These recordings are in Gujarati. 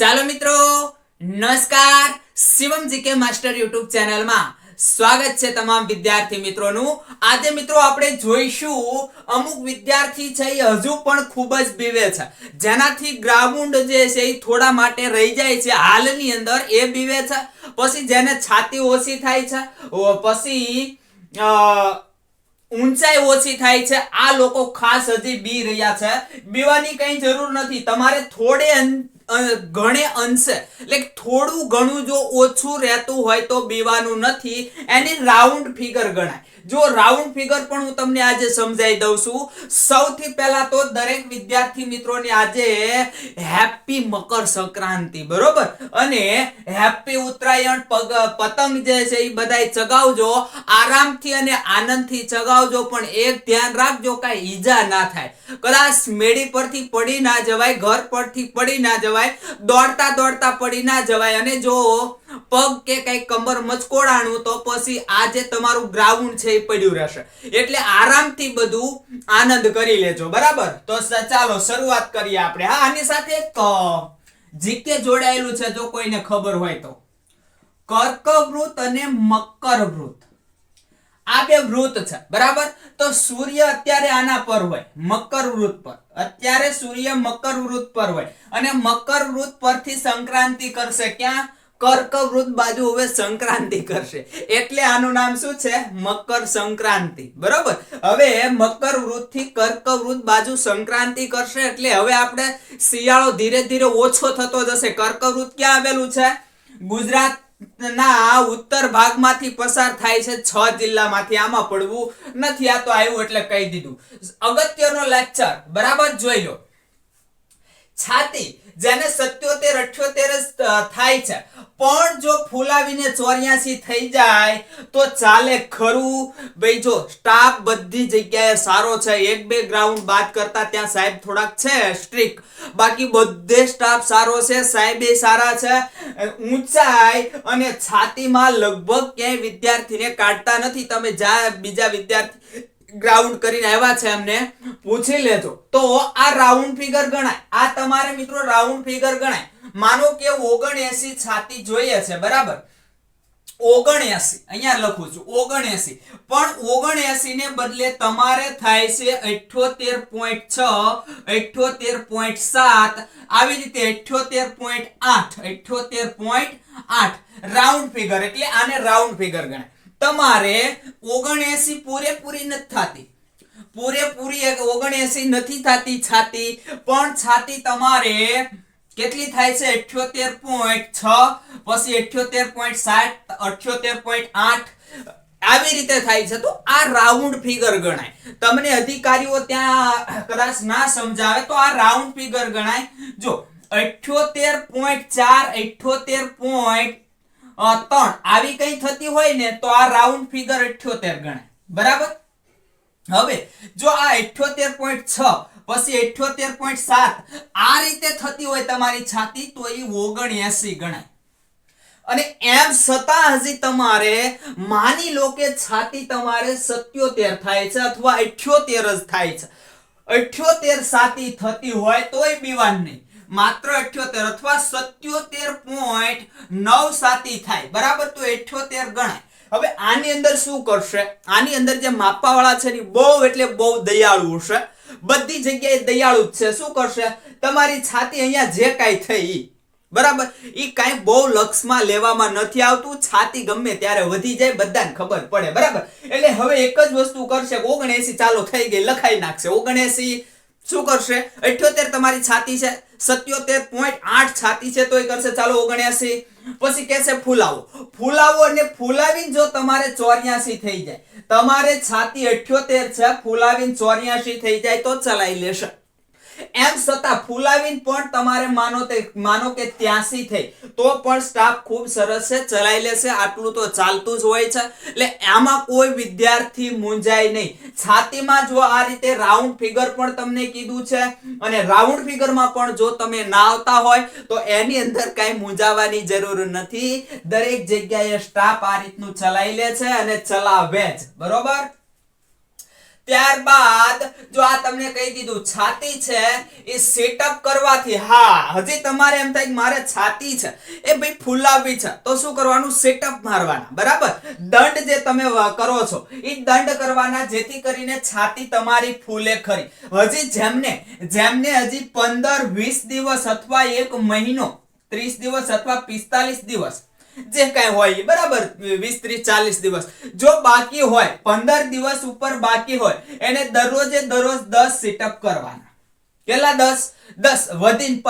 ચાલો મિત્રો, નમસ્કાર. શિવમ જીકે માસ્ટર યુટ્યુબ ચેનલમાં સ્વાગત છે તમામ વિદ્યાર્થી મિત્રોનું. આજે મિત્રો આપણે જોઈશું અમુક વિદ્યાર્થી છે એ હજુ પણ ખૂબ જ બીવે છે, જેનાથી ગ્રાઉન્ડ જે છે એ થોડા માટે રહી જાય છે હાલની અંદર, એ બીવે છે. પછી જેને છાતી ઓછી થાય છે, પછી ઊંચાઈ ઓછી થાય છે, આ લોકો ખાસ હજી બી રહ્યા છે. બીવાની કઈ જરૂર નથી. તમારે ઘણે અંશે એટલે થોડું ઘણું જો ઓછું રહેતું હોય તો બીવાનું નથી, એની રાઉન્ડ ફિગર ગણાય. જો રાઉન્ડ ફિગર પણ હું તમને આજે સમજાવી દઉં છું. સૌથી પહેલા તો દરેક વિદ્યાર્થી મિત્રોને આજે હેપી મકર સંક્રાંતિ, બરોબર, અને હેપી ઉત્તરાયણ. પતંગ જે છે એ બધાય ચગાવજો, આરામથી અને આનંદથી ચગાવજો, પણ એક ધ્યાન રાખજો કાંઈ ઈજા ના થાય. કદાચ મેડી પરથી પડી ના જવાય, ઘર પરથી પડી ના જવાય, દોડતા દોડતા પડી ના જવાય, અને જો પગ કે કઈ કમર મચકોડાણું તો પછી આ જે તમારું ગ્રાઉન્ડ છે એ પડ્યું રહેશે. એટલે આરામથી બધું આનંદ કરી લેજો, બરાબર. તો ચાલો શરૂઆત કરીએ આપણે. હા, આની સાથે એક જીકે જોડાયેલું છે, જો કોઈને ખબર હોય તો. કર્કવૃત અને મકર વૃત, આ બે વૃત છે, બરાબર. તો સૂર્ય અત્યારે આના પર હોય, મકર વૃત પર. અત્યારે સૂર્ય મકર વૃત પર હોય, અને મકર વૃત પરથી સંક્રાંતિ કરશે. ક્યાં? કર્કવૃત બાજુ હવે સંક્રાંતિ કરશે, એટલે આનું નામ શું છે? મકર સંક્રાંતિ, બરોબર. હવે મકર વૃત થી કર્કવૃત બાજુ સંક્રાંતિ કરશે, એટલે હવે આપણે શિયાળો ધીરે ધીરે ઓછો થતો જશે. કર્કવૃત ક્યાં આવેલું છે? ગુજરાત ના ઉત્તર ભાગમાંથી પસાર થાય છે, 6 જિલ્લામાંથી. આમાં પડવું નથી, આ તો આવ્યું એટલે કહી દીધું. અગત્યનો લેક્ચર, બરાબર, જોઈ લો. છાતી, જેને 77 78 થાય છે, પણ જો ફૂલાવીને 84 થઈ જાય તો ચાલે ખરું. ભાઈ જો સ્ટાફ બધી જગ્યાએ સારો છે, એક બે ગ્રાઉન્ડ બાદ કરતા ત્યાં સાહેબ થોડાક છે સ્ટ્રિક, બાકી બધે સ્ટાફ સારો છે, સાહેબે સારા છે. ઊંચાઈ અને છાતીમાં લગભગ ક્યાંય વિદ્યાર્થીને કાઢતા નથી. તમે બીજા વિદ્યાર્થી ગ્રાઉન્ડ કરીને આવ્યા છે એમને પૂછી લેજો. તો આ રાઉન્ડ ફિગર ગણાય. આ તમારે મિત્રો રાઉન્ડ ફિગર ગણાય. માનો કે 79 છાતી જોઈએ છે, બરાબર. 79 અહીંયા લખું છું 79, પણ 79 ને બદલે તમારે થાય છે 78.6, 78.7, આવી રીતે 78.8, 78.8 રાઉન્ડ ફિગર. એટલે આને રાઉન્ડ ફિગર ગણાય. તમારે 79 પૂરેપૂરી નથી થતી, પૂરેપૂરી 79 નથી થતી છાતી, પણ છાતી તમારે કેટલી થાય છે? 78.6, પછી 78.7, 78.8, આવી રીતે થાય છે. તો આ રાઉન્ડ ફિગર ગણાય. તમને અધિકારીઓ ત્યાં કદાચ ના સમજાવે તો આ રાઉન્ડ ફિગર ગણાય. જો 78.4, 78.3 આવી કઈ થતી હોય ને તો આ રાઉન્ડ ફિગર 78 ગણાય, બરાબર. હવે જો આ 78.6 પછી 78.7 આ રીતે થતી હોય તમારી છાતી તો એ 79 ગણાય. અને એમ છતાં હજી તમારે માની લો કે છાતી તમારે 77 થાય છે અથવા 78 જ થાય છે, 78 છાતી થતી હોય તોય બીવાન નહીં. માત્ર 78 અથવા 77.9 છાતી થાય, બરાબર, તો 78 ગણાય. હવે આની અંદર શું કરશે? આની અંદર જે માપવાવાળા છે ને બહુ એટલે બહુ દયાળુ છે, બધી જગ્યાએ દયાળુ જ છે. શું કરશે? તમારી છાતી અહીંયા જે કાંઈ થઈ, બરાબર, એ કાંઈ બહુ લક્ષમાં લેવામાં નથી આવતું. છાતી ગમે ત્યારે વધી જાય, બધાને ખબર પડે, બરાબર. એટલે હવે એક જ વસ્તુ કરશે, 79 ચાલો થઈ ગઈ, લખાઈ નાખશે 79. શું કરશે? 78 તમારી છાતી છે, 77.8 છાતી છે, તો એ કરશે ચાલો 79. પછી કહેશે ફૂલાવો, અને ફૂલાવીને જો તમારે 84 થઈ જાય, તમારે છાતી 78 છે, ફૂલાવીને 84 થઈ જાય તો ચલાવી લેશે. એમ છતાં ફૂલાવીને પણ તમારે માનો કે 83 થઈ તો પણ સ્ટાફ ખૂબ સરસ છે, ચલાવી લેશે. આટલું તો ચાલતું જ હોય છે, એટલે આમાં કોઈ વિદ્યાર્થી મૂંઝાય નહીં. છાતીમાં જો આ રીતે રાઉન્ડ ફિગર પણ તમને કીધું છે, અને રાઉન્ડ ફિગરમાં પણ જો તમે ના આવતા હોય તો એની અંદર કાંઈ મૂંઝાવાની જરૂર નથી. દરેક જગ્યાએ સ્ટાફ આ રીતનું ચલાવી લે છે અને ચલાવે જ, બરોબર. ત્યારબાદ જો આ તમને કહી દીધું છાતી છે એ સેટઅપ કરવાથી, હા હજી તમારે એમ થાય કે મારે છાતી છે એ ભાઈ ફૂલાવવી છે તો શું કરવાનું? સેટઅપ મારવાના, બરાબર? દંડ જે તમે કરો છો એ દંડ કરવાના, જેથી કરીને છાતી તમારી ફૂલે ખરી. હજી જેમને હજી 15-20 દિવસ અથવા 1 મહિનો, 30 દિવસ અથવા 45 દિવસ જે કઈ હોય, બરાબર, 20, 30, 40 દિવસ જો બાકી હોય, 15 દિવસ ઉપર બાકી હોય, એને દરરોજ 10 સિટઅપ કરવાના. કેટલા? 10 વધીને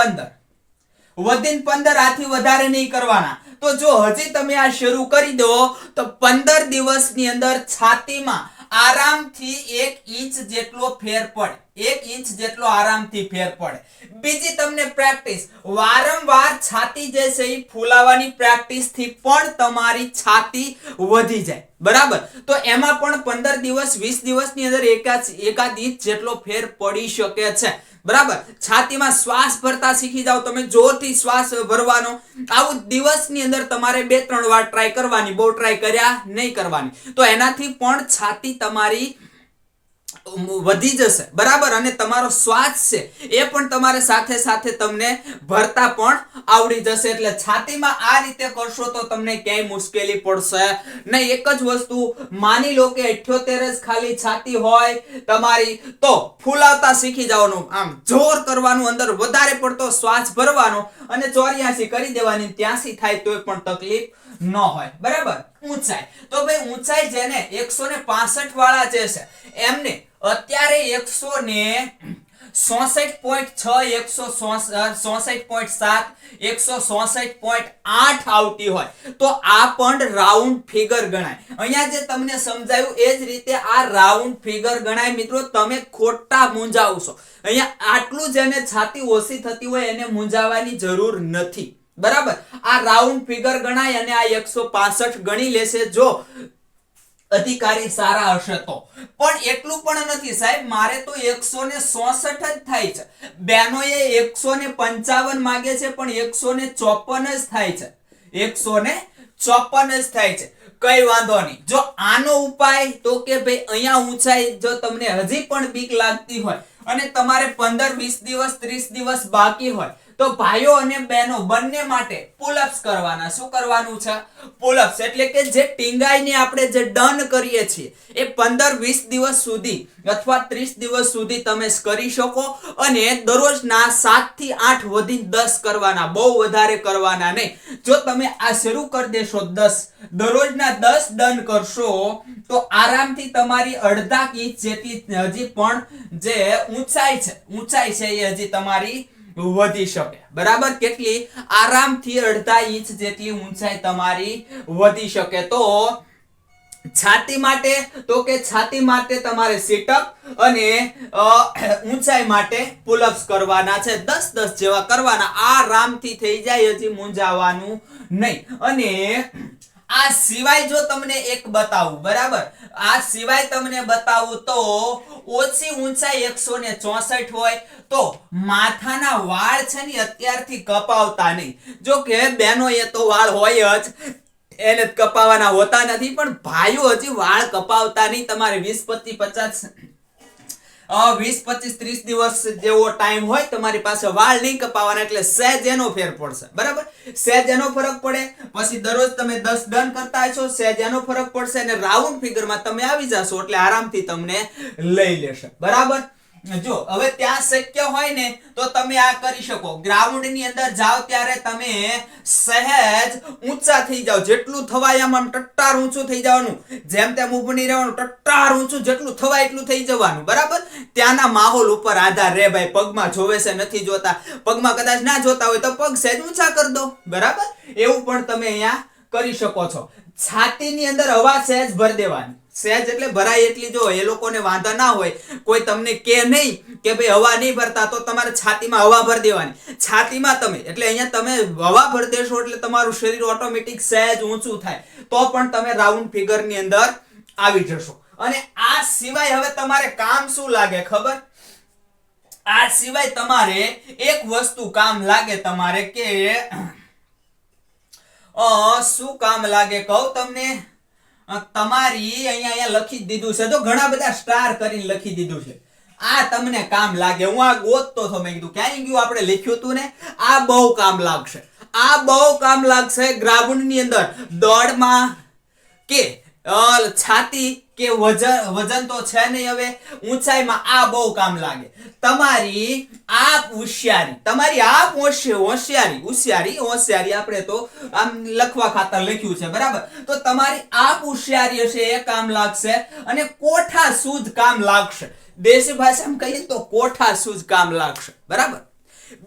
15 આથી વધારે નહીં કરવાના. તો જો હજી તમે આ શરૂ કરી દો તો 15 દિવસની અંદર છાતીમાં આરામથી 1 ઇંચ જેટલો ફેર પડે, 1 ઇંચ જેટલો આરામથી ફેર પડે. બીજી તમને પ્રેક્ટિસ, વારંવાર છાતી જે છે એ ફૂલાવાની પ્રેક્ટિસ થી પણ તમારી છાતી વધી જાય, બરાબર? તો એમાં પણ 15 દિવસ 20 દિવસની અંદર એકાદ ઇંચ જેટલો ફેર પડી શકે છે, બરાબર? છાતીમાં શ્વાસ ભરતા શીખી જાઓ તમે, જોરથી શ્વાસ ભરવાનો. આવું દિવસની અંદર તમારે 2-3 વાર ટ્રાય કરવાની, બહુ ટ્રાય કર્યા નહીં કરવાની. તો એનાથી પણ છાતી તમારી વધી જશે, બરાબર? અને તમારો શ્વાસ છે એ પણ તમારે સાથે સાથે તમને ભરતા પણ આવડી જશે. એટલે છાતીમાં આ રીતે કરશો તો તમને ક્યાંય મુશ્કેલી પડશે નહીં. એક જ વસ્તુ માની લો કે 78 જ ખાલી છાતી હોય તમારી, તો ફૂલાવતા શીખી જવાનું, આમ જોર કરવાનું, અંદર વધારે પડતો શ્વાસ ભરવાનો અને 84 કરી દેવાની. 83 થાય તોય પણ તકલીફ ન હોય, બરાબર? ઊંચાઈ, તો ભાઈ ઊંચાઈ જેને 165 વાળા જે છે એમને અત્યારે 166.6, 166.7, 166.8 આવતી હોય તો આ પણ રાઉન્ડ ફિગર ગણાય. અહીંયા જે તમને સમજાયું એ જ રીતે આ રાઉન્ડ ફિગર ગણાય. મિત્રો તમે ખોટા મૂંઝાવશો. અહીંયા આટલું જેને છાતી ઓછી થતી હોય એને મૂંઝાવાની જરૂર નથી, બરાબર? આ રાઉન્ડ ફિગર ગણાય અને આ 165 ગણી લેશે જો અધિકારી સારા હશે તો. પણ એટલું પણ નથી સાહેબ, મારે તો 166 જ થાય છે. બેનોએ 155 માંગે છે પણ 154 જ થાય છે, 154 જ થાય છે. કઈ વાંધો નહીં. જો આનો ઉપાય તો કે ભાઈ અહીંયા ઊંચાઈ જો તમને હજી પણ બીક લાગતી હોય અને તમારે 15, 20 દિવસ, 30 દિવસ બાકી હોય તો ભાઈઓ અને બહેનો બંને માટે પુલઅપ્સ કરવાના. શું કરવાનું છે? પુલઅપ્સ. એટલે કે જે ટીંગાઈને આપણે જે ડન કરીએ છીએ એ 15-20 દિવસ સુધી અથવા 30 દિવસ સુધી તમે કરી શકો અને દરરોજના 7 થી 8 વધીને 10 કરવાના, બહુ વધારે કરવાના નહીં. જો તમે આ શરૂ કરી દેશો, 10 દરરોજના 10 ડન કરશો તો આરામથી તમારી અડધા ઇંચ જેટલી હજી પણ જે ઊંચાઈ છે એ હજી તમારી વધી શકે, બરાબર? કેટલી? આરામથી અડધા ઇંચ જેટલી ઊંચાઈ તમારી વધી શકે. તો છાતી માટે તો કે છાતી માટે તમારે સિટઅપ અને ઊંચાઈ માટે પુલઅપ્સ કરવાના છે, 10 જેવા કરવાના. આરામથી થઈ જાય, હજી મૂંઝાવાનું નહીં. અને આ સિવાય જો તમને એક બતાવું, બરાબર? આ સિવાય તમને બતાવું તો ઓછી ઊંચાઈ 164 હોય તો માથાના વાળ છે ને અત્યારથી કપાવતા નહીં. જો કે બહેનો એ તો વાળ હોય જ, એને કપાવવાના હોતા નથી, પણ ભાઈઓ હજી વાળ કપાવતા નહીં. તમારે 20-25-30 દિવસ જેવો ટાઈમ હોય તમારી પાસે, વાળ નહીં કપાવવાના. એટલે સહેજ એનો ફેર પડશે, બરાબર? સહેજ એનો ફરક પડે. પછી દરરોજ તમે 10 ડન કરતા હશો, સહેજ એનો ફરક પડશે અને રાઉન્ડ ફિગરમાં તમે આવી જશો એટલે આરામથી તમને લઈ લેશે, બરાબર? જો હવે ત્યાં શક્ય હોય ને તો તમે આ કરી શકો. ગ્રાઉન્ડ ની અંદર જાઓ ત્યારે તમે સહેજ ઊંચા થઈ જાઓ, જેટલું થવાય આમ ટટ્ટાર ઊંચું થઈ જવાનું, જેમ તેમ ઊભું નહીં રહેવાનું, ટટ્ટાર ઊંચું જેટલું થવાય એટલું થઈ જવાનું, બરાબર? ત્યાંના માહોલ ઉપર આધાર રે ભાઈ, પગમાં જોવે છે નથી જોતા, પગમાં કદાચ ના જોતા હોય તો પગ સહેજ ઊંચા કરી દો, બરાબર? એવું પણ તમે અહીંયા કરી શકો છો. છાતીની અંદર હવા સહેજ ભરી દેવાની, સહેજ એટલે ભરાય એટલી. જો એ લોકોને વાંધા ના હોય, કોઈ તમને કે નહીં કે ભાઈ હવા નહીં ભરતા, તો તમારે છાતીમાં હવા ભરી દેવાની. છાતીમાં તમે એટલે અહીંયા તમે હવા ભરી દેશો એટલે તમારું શરીર ઓટોમેટિક સહેજ ઊંચું થાય, તો પણ તમે રાઉન્ડ ફિગરની અંદર આવી જશો. અને આ સિવાય હવે તમારે કામ શું લાગે ખબર? આ સિવાય તમારે એક વસ્તુ કામ લાગે તમારે, કે શું કામ લાગે કહું તમને? તમારી અહીંયા લખી જ દીધું છે, તો ઘણા બધા સ્ટાર કરીને લખી દીધું છે. આ તમને કામ લાગે. હું આ ગોતતો હતો, મેં કીધું ક્યાં ગયું, આપણે લખ્યું હતું ને. આ બહુ કામ લાગશે, આ બહુ કામ લાગશે ગ્રાઉન્ડ ની અંદર દોડમાં કે છાતી કે વજન તો છે નહીં, હવે ઊંચાઈમાં આ બહુ કામ લાગે. તમારી આપ હોશિયારી, તમારી આપ હોશિયારી આપણે તો આમ લખવા ખાતર લખ્યું છે, બરાબર. તો તમારી આપ હોશિયારી હશે એ કામ લાગશે, અને કોઠા સૂઝ કામ લાગશે. દેશી ભાષામાં કહીએ તો કોઠા સૂઝ કામ લાગશે, બરાબર.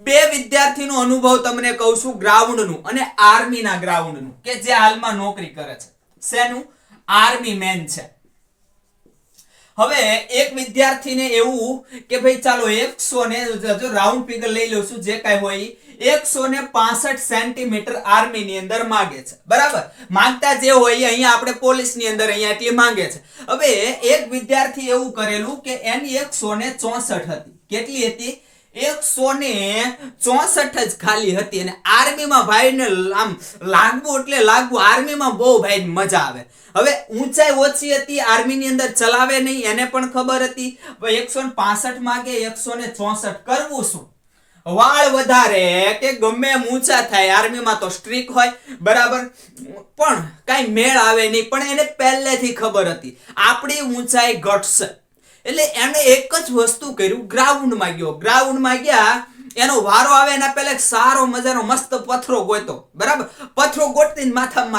બે વિદ્યાર્થીનો અનુભવ તમને કહું છું, ગ્રાઉન્ડનું અને આર્મીના ગ્રાઉન્ડનું, કે જે હાલમાં નોકરી કરે છે. શેનું? આર્મી મેન છે. હવે એક વિદ્યાર્થીને એવું કે ભાઈ ચાલો 100 ને જો રાઉન્ડ ફિગર લઈ લઉં છું, જે કાંઈ હોય 165 સેન્ટીમીટર આર્મી ની અંદર માંગે છે, બરાબર. માંગતા જે હોય અહીંયા આપણે પોલીસ ની અંદર અહીંયા એટલી માંગે છે. હવે એક વિદ્યાર્થી એવું કરેલું કે એની 164 હતી. કેટલી હતી? 164 જ ખાલી હતી. અને આર્મીમાં ભાઈને આમ લાગવું એટલે લાગવું, આર્મીમાં બહુ ભાઈ મજા આવે. હવે ઊંચાઈ ઓછી હતી, આર્મી ની અંદર ચલાવે નહીં, એને પણ ખબર હતી. 165 માંગે, 164 કરવું શું? વાળ વધારે કે ગમે એમ ઊંચા થાય, આર્મીમાં તો સ્ટ્રીક હોય, બરાબર, પણ કઈ મેળ આવે નહીં. પણ એને પહેલેથી ખબર હતી આપણી ઊંચાઈ ઘટશે, એટલે એને એક જ વસ્તુ કર્યું, ગ્રાઉન્ડમાં ગયો. ગ્રાઉન્ડમાં ગયા, એનો વારો આવે એના પહેલા એક સારો મજાનો મસ્ત પથરો ગોતો, બરાબર. પથરો ગોતીને માથામાં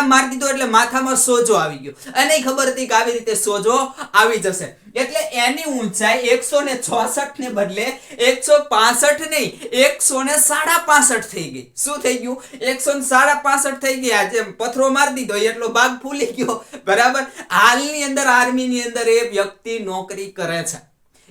મારી દીધો, એટલે માથામાં સોજો આવી ગયો. એને ખબર હતી કે આવી રીતે સોજો આવી જશે, એટલે એની ઊંચાઈ 164 ને બદલે 165 નહીં 165 થઈ ગઈ. શું થઈ ગયું? 165 થઈ ગયા. જેમ પથરો મારી દીધો એટલો ભાગ ફૂલી ગયો, બરાબર. હાલની અંદર આર્મી ની અંદર એ વ્યક્તિ નોકરી કરે છે,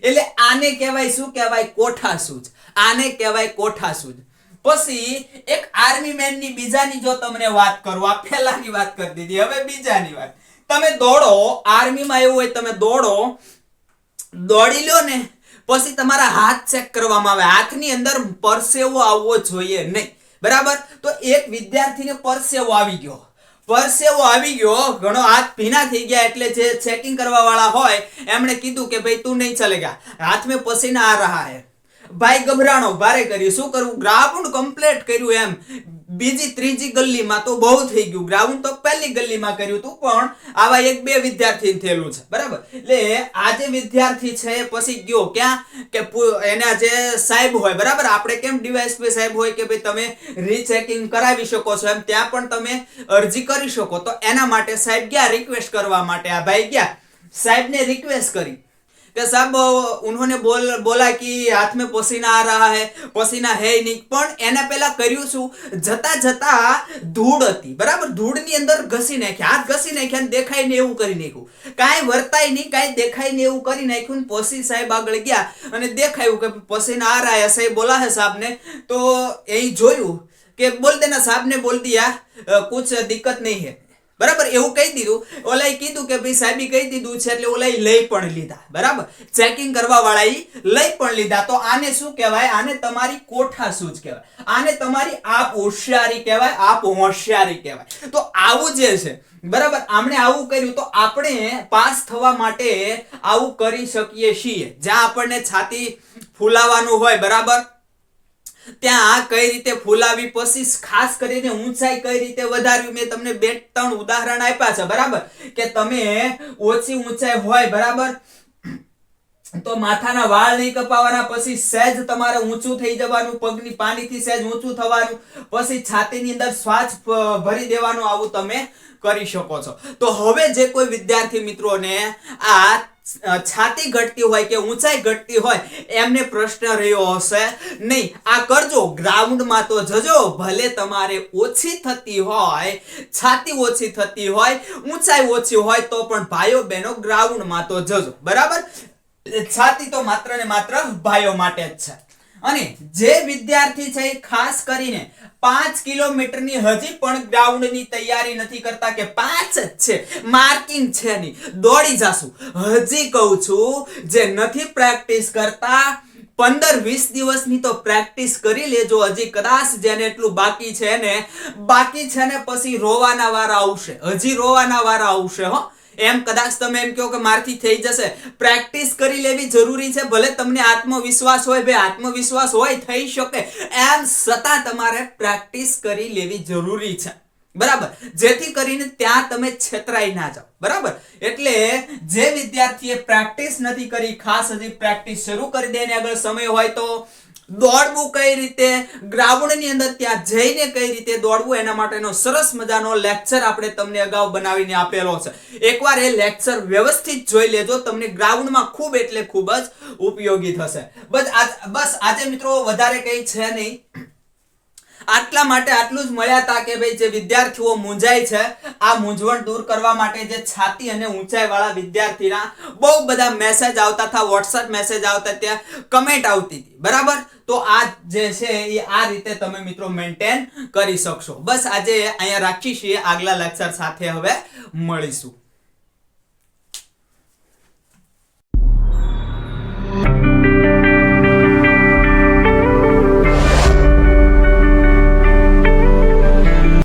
એટલે આને કહેવાય શું કહેવાય? કોઠા સૂઝ. આને કહેવાય કોઠા સૂઝ. પછી એક આર્મી મેન ની બીજાની જો તમને વાત કરું, આ પહેલાની વાત કરી દીધી, હવે બીજાની વાત. તમે દોડો, આર્મીમાં એવું હોય, તમે દોડી લો ને, પછી તમારા હાથ ચેક કરવામાં આવે. હાથની અંદર પરસેવો આવવો જોઈએ નહીં, બરાબર. તો એક વિદ્યાર્થીને પરસેવો આવી ગયો, ઘણો હાથ ભીના થઈ ગયા, એટલે જે ચેકિંગ કરવા વાળા હોય એમણે કીધું કે ભાઈ તું નહીં ચલેગા, હાથ में पसीना आ रहा है. ભાઈ ગભરાણો, ભારે કર્યું. શું કરવું? ગ્રાઉન્ડ કમ્પ્લીટ કર્યું. એમ બીજી ત્રીજી ગલ્લીમાં તો બહુ થઈ ગયું. ગ્રાઉન્ડ તો પહેલી ગલ્લીમાં કર્યું હતું, પણ આવા એક બે વિદ્યાર્થી થયેલું છે, બરાબર. એટલે આ જે વિદ્યાર્થી છે પછી ગયો ક્યાં કે એના જે સાહેબ હોય, બરાબર. આપણે કેમ ડીવાયએસપી સાહેબ હોય કે ભાઈ તમે રીચેકિંગ કરાવી શકો છો, એમ ત્યાં પણ તમે અરજી કરી શકો. તો એના માટે સાહેબ ગયા રિક્વેસ્ટ કરવા માટે. આ ભાઈ ગયા, સાહેબને રિક્વેસ્ટ કરી कि साहब उन्होंने बोला कि हाथ में पसीना आ रहा है, पसीना है नहीं. પણ એના પહેલા કર્યું શું? જતા ધૂળ હતી, બરાબર. ધૂળની અંદર ઘસી નાખ્યા, હાથ ઘસી નાખ્યા, ને દેખાય ને એવું કરી નાખ્યું. કાંઈ વર્તાય નહીં, કાંઈ દેખાય ને એવું કરી નાખ્યું. પછી સાહેબ આગળ ગયા અને દેખાયું કે પસીના આ રહ્યા. સાહેબ બોલા है साहब ने, तो यही જોયું કે બોલ દેના, સાहब ने बोल दिया कुछ दिक्कत नहीं है, બરાબર. એવું કહી દીધું. ઓલાએ કીધું કે ભાઈ સાહેબે કહી દીધું છે, એટલે ઓલાએ લઈ પણ લીધા, બરાબર. ચેકિંગ કરવા વાળાએ લઈ પણ લીધા. તો આને શું કહેવાય? આને તમારી કોઠા સૂઝ કહેવાય, આને તમારી આપ હોશિયારી કહેવાય, આપ હોશિયારી કહેવાય. તો આવું જે છે, બરાબર, આમણે આવું કર્યું, તો આપણે પાસ થવા માટે આવું કરી શકીએ છીએ. જ્યાં આપણને છાતી ફૂલાવાનું હોય, બરાબર, ત્યાં કઈ રીતે ફૂલાવી, પછી ખાસ કરીને ઊંચાઈ કઈ રીતે વધારવી. મેં તમને 2-3 ઉદાહરણ આપ્યા છે, બરાબર. કે તમે ઓછી ઊંચાઈ હોય, બરાબર, તો માથાના વાળ નહીં કપાવાના, પછી સહેજ તમારે ઊંચું થઈ જવાનું, પગની પાનીથી સહેજ ઊંચું થવાનું, પછી છાતીની અંદર શ્વાસ ભરી દેવાનું. આવું તમે કરી શકો છો. તો હવે જે કોઈ વિદ્યાર્થી મિત્રોને આ છાતી ઘટતી હોય કે ઊંચાઈ ઘટતી હોય, એમને પ્રશ્ન રહ્યો હશે નહીં, આ કરજો. ગ્રાઉન્ડમાં તો જજો, ભલે તમારે ઓછી થતી હોય, છાતી ઓછી થતી હોય, ઊંચાઈ ઓછી હોય, તો પણ ભાઈઓ બહેનો ગ્રાઉન્ડમાં તો જજો, બરાબર. છાતી તો માત્ર ને માત્ર ભાઈઓ માટે જ છે. અને જે વિદ્યાર્થી છે એ ખાસ કરીને 5 કિલોમીટરની હજી પણ ગ્રાઉન્ડની તૈયારી નથી કરતા, કે 5 જ છે, માર્કિંગ છે નહીં, દોડી જાશું. હજી કહું છું, જે નથી પ્રેક્ટિસ કરતા 15-20 દિવસની તો પ્રેક્ટિસ કરી લેજો. હજી કદાચ જેને એટલું બાકી છે ને પછી રોવાના વારા આવશે. હજી રોવાના વારા આવશે હો. એમ કદાચ તમે એમ કહો કે મારથી થઈ જશે, પ્રેક્ટિસ કરી લેવી જરૂરી છે. ભલે તમને આત્મવિશ્વાસ હોય, ભાઈ આત્મવિશ્વાસ હોય થઈ શકે, એમ છતાં તમારે પ્રેક્ટિસ કરી લેવી જરૂરી છે, બરાબર, જેથી કરીને ત્યાં તમે છેતરાઈ ના જાઓ, બરાબર. એટલે જે વિદ્યાર્થીએ પ્રેક્ટિસ નથી કરી, ખાસ હજી પ્રેક્ટિસ શરૂ કરી દે ને આગળ સમય હોય તો દોડવું કઈ રીતે, ગ્રાઉન્ડની અંદર ત્યાં જઈને કઈ રીતે દોડવું, એના માટેનો સરસ મજાનો લેક્ચર આપણે તમને અગાઉ બનાવીને આપેલો છે. એકવાર એ લેક્ચર વ્યવસ્થિત જોઈ લેજો, તમને ગ્રાઉન્ડમાં ખૂબ એટલે ખૂબ જ ઉપયોગી થશે. બસ આજે મિત્રો વધારે કઈ છે નહીં. આટલા માટે આટલું જ મળ્યા હતા કે ભાઈ જે વિદ્યાર્થીઓ મૂંઝાય છે, આ મૂંઝવણ દૂર કરવા માટે જે છાતી અને ઊંચાઈ વાળા વિદ્યાર્થીના બહુ બધા મેસેજ આવતા હતા, વોટ્સએપ મેસેજ આવતા, ત્યાં કમેન્ટ આવતી હતી, બરાબર. તો આ જે છે એ આ રીતે તમે મિત્રો મેન્ટેન કરી શકશો. બસ આજે અહીંયા રાખીએ છીએ, આગલા લેક્ચર સાથે હવે મળીશું.